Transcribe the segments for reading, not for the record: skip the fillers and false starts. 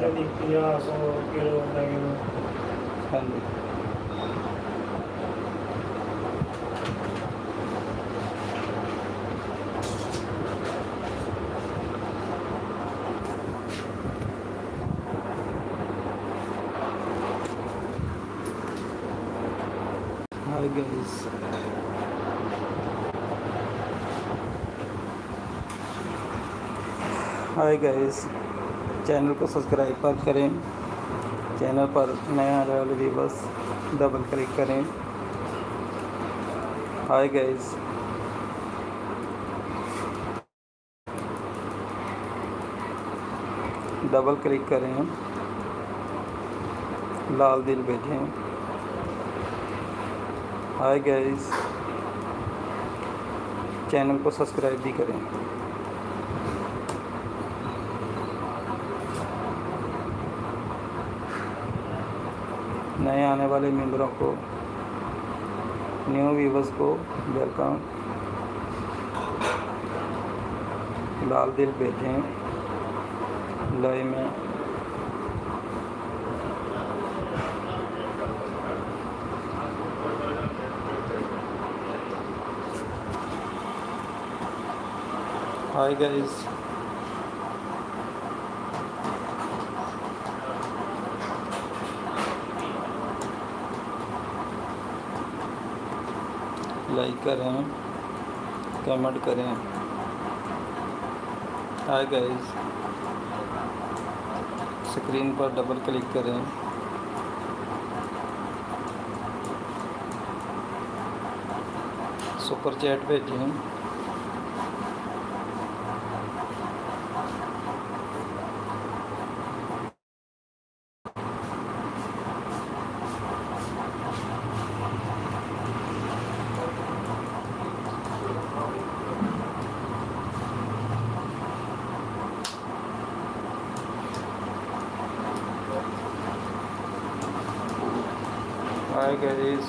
कभी 50-100 किलो लगे। हाँ जी। Hi guys, hi guys, channel को सब्सक्राइब पर करें। चैनल पर नया आने वाले व्यूवर्स डबल क्लिक करें। हाय गाइस, डबल क्लिक करें, लाल दिल भेजें। हाय गाइस, चैनल को सब्सक्राइब भी करें। नए आने वाले मेंबरों को, न्यू व्यूवर्स को वेलकम। लाल दिल भेजें लाइव में। हाय गाइस, लाइक करें, कमेंट करें। हाय गाइस, स्क्रीन पर डबल क्लिक करें। सुपर चैट भेजें। हाय गाइस,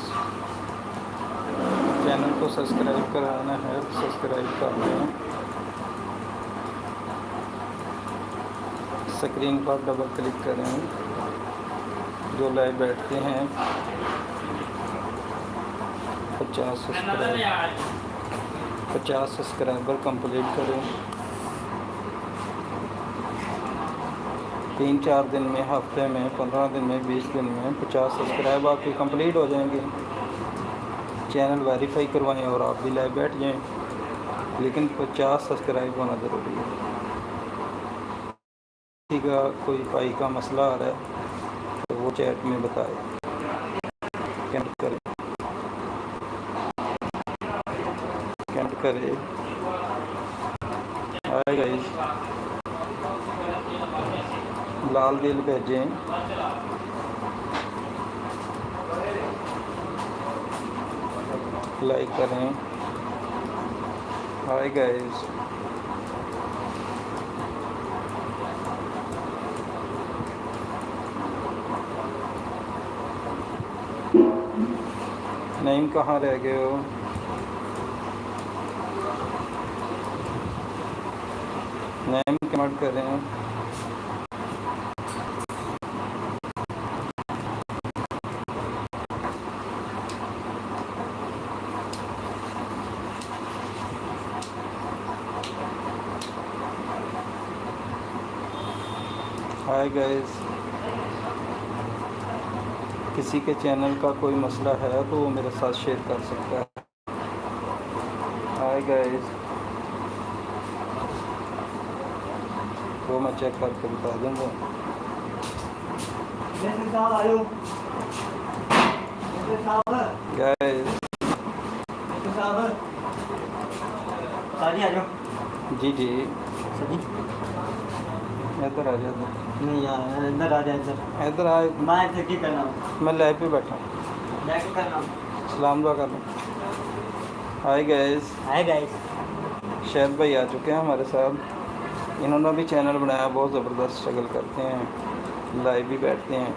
चैनल को सब्सक्राइब कराना है तो सब्सक्राइब कर लें। स्क्रीन पर डबल क्लिक करें। जो लाइव बैठते हैं 50 सब्सक्राइबर कंप्लीट करें। 3-4 दिन में, हफ्ते में, 15 दिन में, 20 दिन में 50 सब्सक्राइब आपके कंप्लीट हो जाएंगे। चैनल वेरीफाई करवाएं और आप भी लाइव बैठ जाएं, लेकिन 50 सब्सक्राइब होना ज़रूरी है। किसी का कोई भाई का मसला आ रहा है तो वो चैट में बताए, कमेंट करें, कमेंट करें। हाय गाइस, लाल दिल भेजें। लाइक करें। हाय गाइस, नईम कहाँ रह गए हो? नईम कमेंट करें। हाय गाइस, किसी के चैनल का कोई मसला है तो वो मेरे साथ शेयर कर सकता है। हाय गाइस, वो मैं चेक करके बता दूँगा। गाइस, जी जी, इधर आ जाओ। नहीं यार, इधर आ जाए। इधर आ। मैं क्या करना, मैं लाइव पे बैठा हूँ। मैं क्या करना। सलाम दुआ कर लो। हाय गाइस, हाय गाइस, शायद भाई आ चुके हैं हमारे साथ। इन्होंने भी चैनल बनाया, बहुत ज़बरदस्त स्ट्रगल करते हैं, लाइव भी बैठते हैं,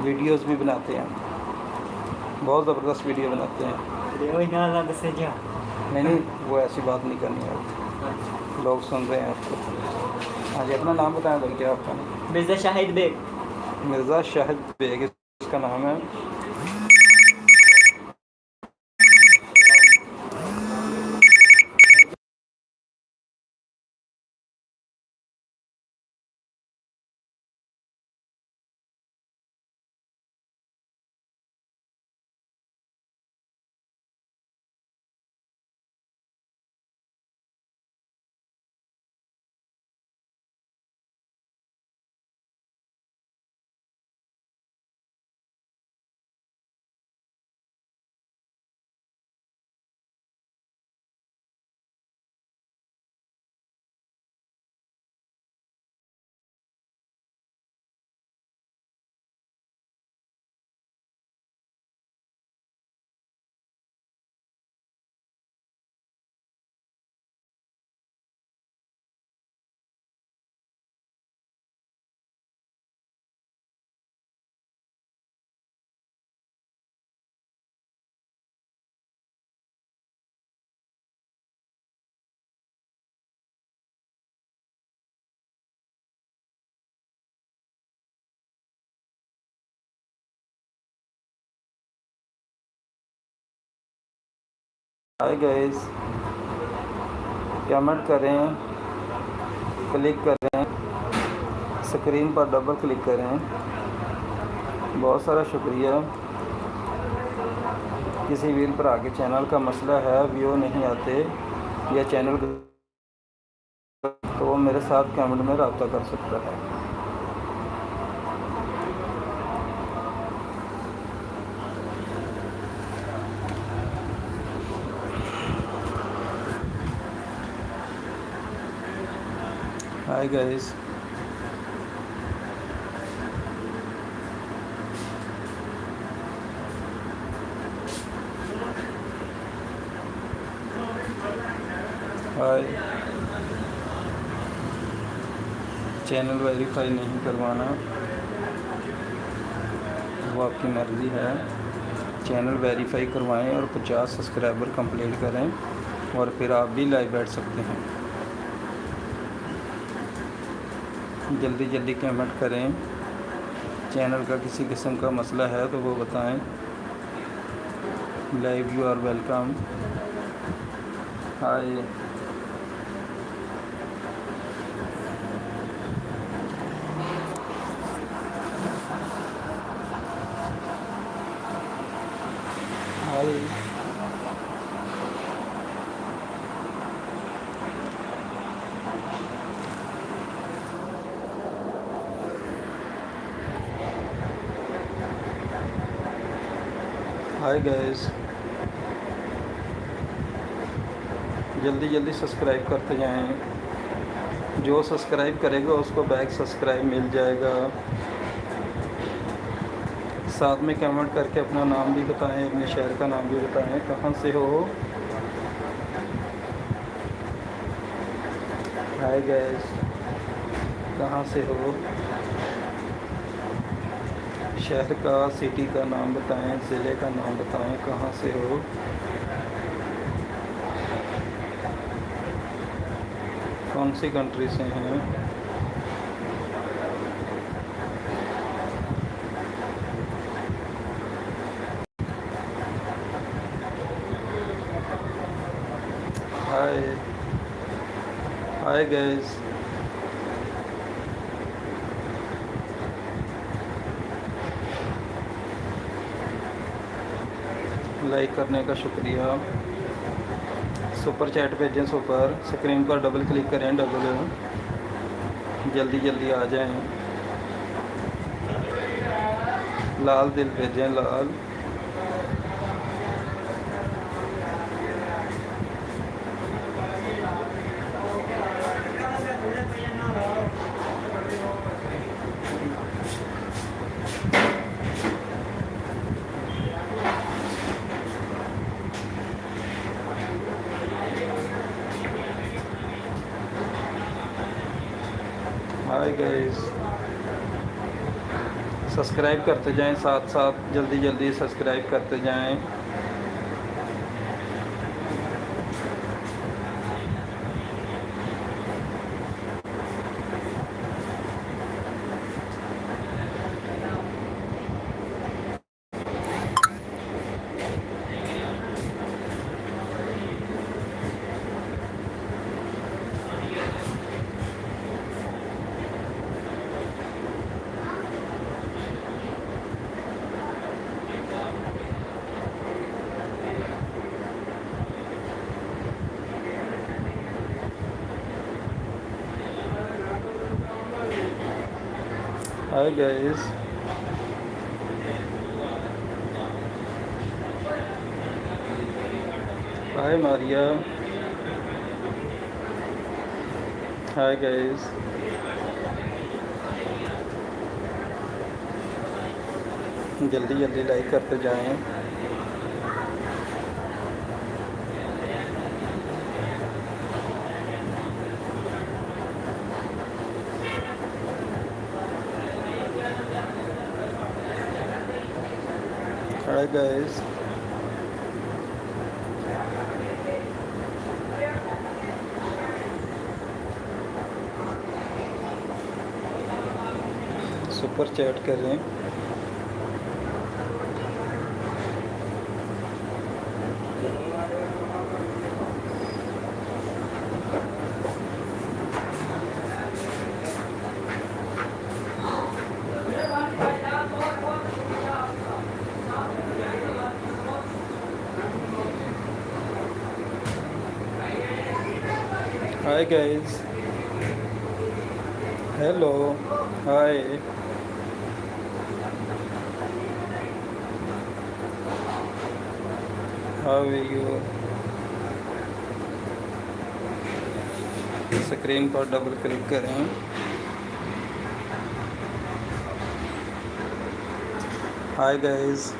वीडियोस भी बनाते हैं, बहुत ज़बरदस्त वीडियो बनाते हैं। नहीं, वो ऐसी बात नहीं करनी है, लोग सुन रहे हैं आपको। हाँ जी, अपना नाम बताएं भाई, क्या आपका? मिर्ज़ा शाहिद बेग। मिर्ज़ा शाहिद बेग इसका नाम है। हाय गाइस, कमेंट करें, क्लिक करें, स्क्रीन पर डबल क्लिक करें। बहुत सारा शुक्रिया। किसी वीर भरा के चैनल का मसला है, व्यू नहीं आते या चैनल, तो वो मेरे साथ कमेंट में रब्ता कर सकता है। हाय गाइस, हाय। चैनल वेरीफाई नहीं करवाना वो आपकी मर्ज़ी है। चैनल वेरीफाई करवाएं और 50 सब्सक्राइबर कंप्लीट करें और फिर आप भी लाइव बैठ सकते हैं। जल्दी जल्दी कमेंट करें। चैनल का किसी किस्म का मसला है तो वो बताएं। Live you are welcome. Hi. Hi. Hi guys, जल्दी जल्दी सब्सक्राइब करते जाएं। जो सब्सक्राइब करेगा उसको बैक सब्सक्राइब मिल जाएगा। साथ में कमेंट करके अपना नाम भी बताएं, अपने शहर का नाम भी बताएं, कहाँ से हो। हाय गाइस, कहाँ से हो, शहर का, सिटी का नाम बताएं, ज़िले का नाम बताएं, कहाँ से हो। कौन सी कंट्री से हैं। हाय। हाय गाइस, लाइक करने का शुक्रिया। सुपर चैट भेजें, सुपर स्क्रीन पर डबल क्लिक करें, डबल, जल्दी जल्दी आ जाएं। लाल दिल भेजें, लाल। हाय गाइस, सब्सक्राइब करते जाएं, साथ साथ जल्दी जल्दी सब्सक्राइब करते जाएं। हाय गाइस, हाय मारिया, हाय गाइस। जल्दी जल्दी लाइक करते जाएं। हाय गाइस, सुपर चैट करें। Hi guys, hello, hi, how are you. Screen पर डबल क्लिक करें। हाय गाइस,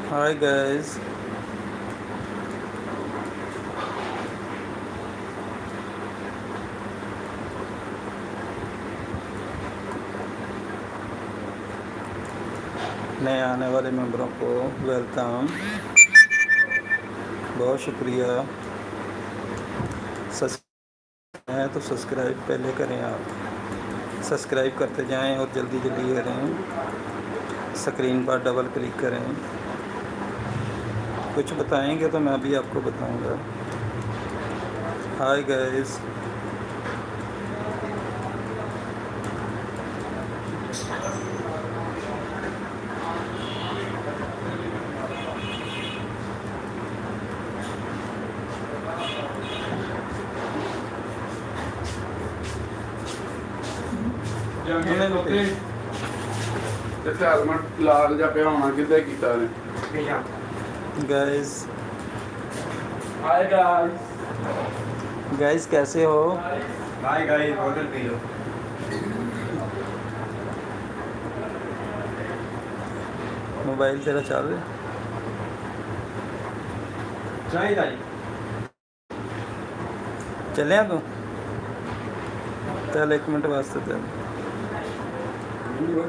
हाय गाइस, नए आने वाले मेंबरों को वेलकम, बहुत शुक्रिया। सब्सक्राइब है तो सब्सक्राइब पहले करें, आप सब्सक्राइब करते जाएं और जल्दी जल्दी करें। स्क्रीन पर डबल क्लिक करें। कुछ बताएंगे तो मैं भी आपको बताऊंगा। हाय गाइस, हेलमेट लाल जा पिया होना किद्दे कीता ने गाइस, हाय गाइस गाइस कैसे हो। हाय गाइस, बोतल पी लो। मोबाइल तेरा चल रहा चाहिए जी। चलिया तू चल 1 मिनट वास्ते चल।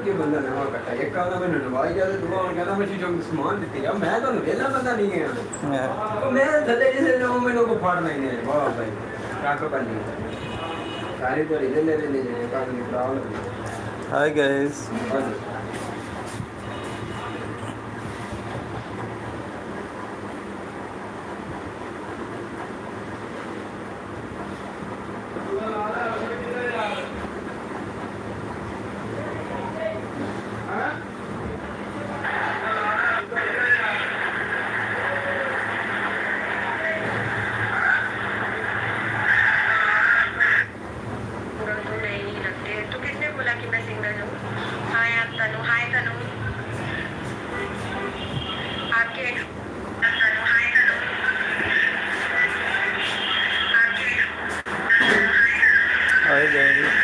के बंदा नवा कटा एक का मैं नवाई जा दुआ और कहता मैं चीजों को सामान देती या मैं तो वेला बंदा नहीं है तो मैं थले जिसे लो मैंने को फाड़ नहीं है वाह भाई काको कर लिया सारे तो इधर ले ले का निकाल। हाय गाइस, हाय गाइस,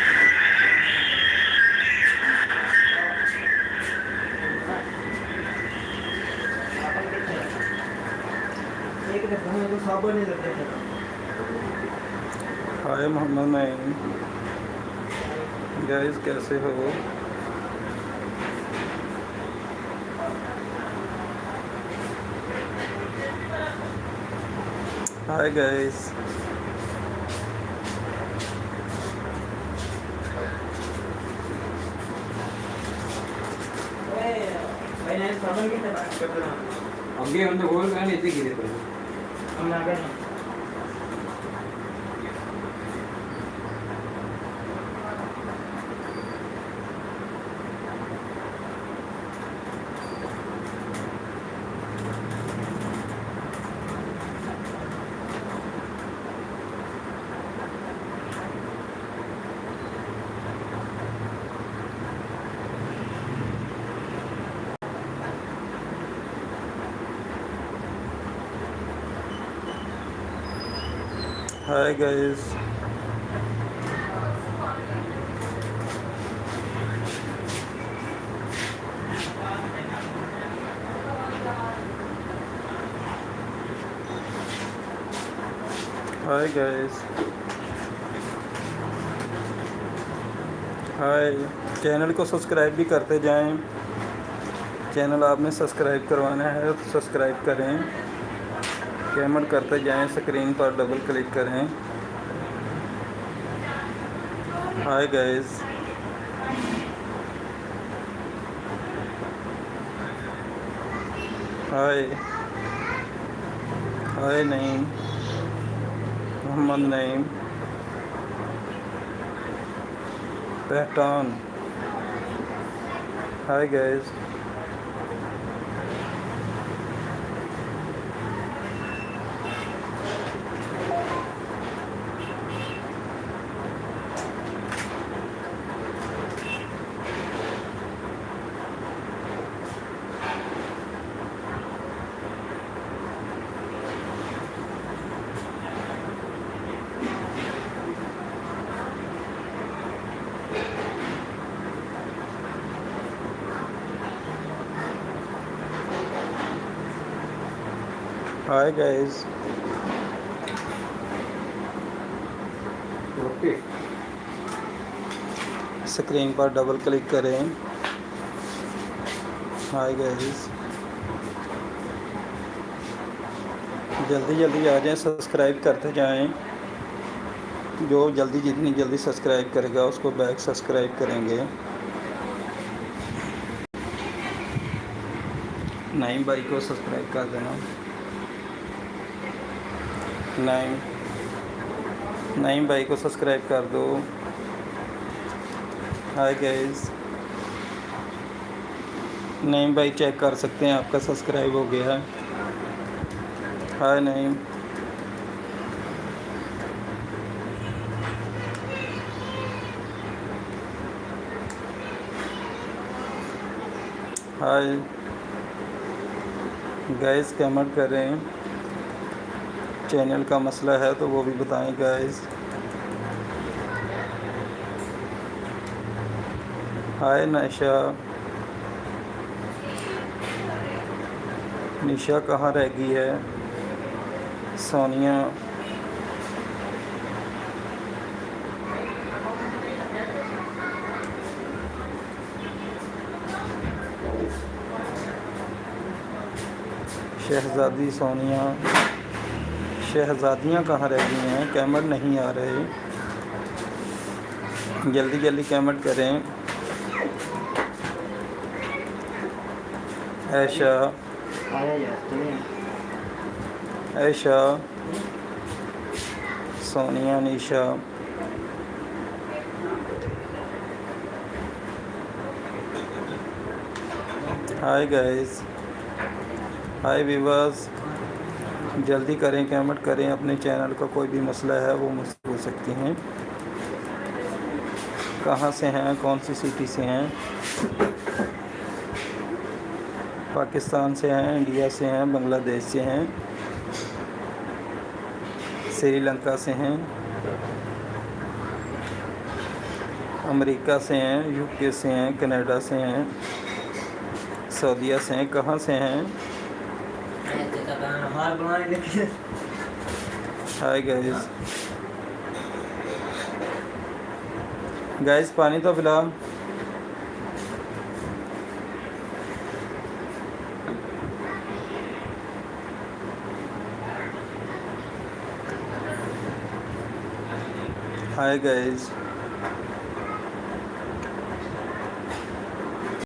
एक दफा मेरे को साबुन नहीं लगता था। हाय मोहम्मद नईम। गाइस कैसे हो। हाय गाइस, मैंने साबुन की बात कर रहा हूँ। आगे हम तो बोल रहे हैं इतने गिरे पर हम आ गए। हाय गाइस, हाय गाइस, हाय। चैनल को सब्सक्राइब भी करते जाएं। चैनल आपने सब्सक्राइब करवाना है तो सब्सक्राइब करें, कमेंट करते जाएं, स्क्रीन पर डबल क्लिक करें। हाय गाइस, हाय। हाय नईम, मोहम्मद नईम, पहचान। हाय guys, hi guys, okay. Screen पर डबल क्लिक करें। हाय गाइस, जल्दी जल्दी आ जाएं, सब्सक्राइब करते जाएं। जो जल्दी जितनी जल्दी सब्सक्राइब करेगा उसको बैक सब्सक्राइब करेंगे। नईम भाई को सब्सक्राइब कर देना। नईम भाई को सब्सक्राइब कर दो। हाय गाइस, नईम भाई चेक कर सकते हैं आपका सब्सक्राइब हो गया है। हाय नईम, हाय गाइस, कमेंट करें। चैनल का मसला है तो वो भी बताएं गाइस। हाय निशा, निशा कहाँ रह गई है? सोनिया, शहज़ादी सोनिया, शहज़ादियाँ कहाँ रह गई हैं? कमेंट नहीं आ रहे, जल्दी जल्दी कमेंट करें। ऐशा, ऐशा, सोनिया, निशा। हाय गाइस, हाय व्यूअर्स, जल्दी करें, कमेंट करें। अपने चैनल का कोई भी मसला है वो मुझसे पूछ सकती हैं। कहाँ से हैं, कौन सी सिटी से हैं? पाकिस्तान से हैं, इंडिया से हैं, बांग्लादेश से हैं, श्रीलंका से हैं, अमेरिका से हैं, यूके से हैं, कनाडा से हैं, सऊदीया से हैं। कहाँ से हैं? हाय गाइस, गाइस पानी तो पिला। Hi guys,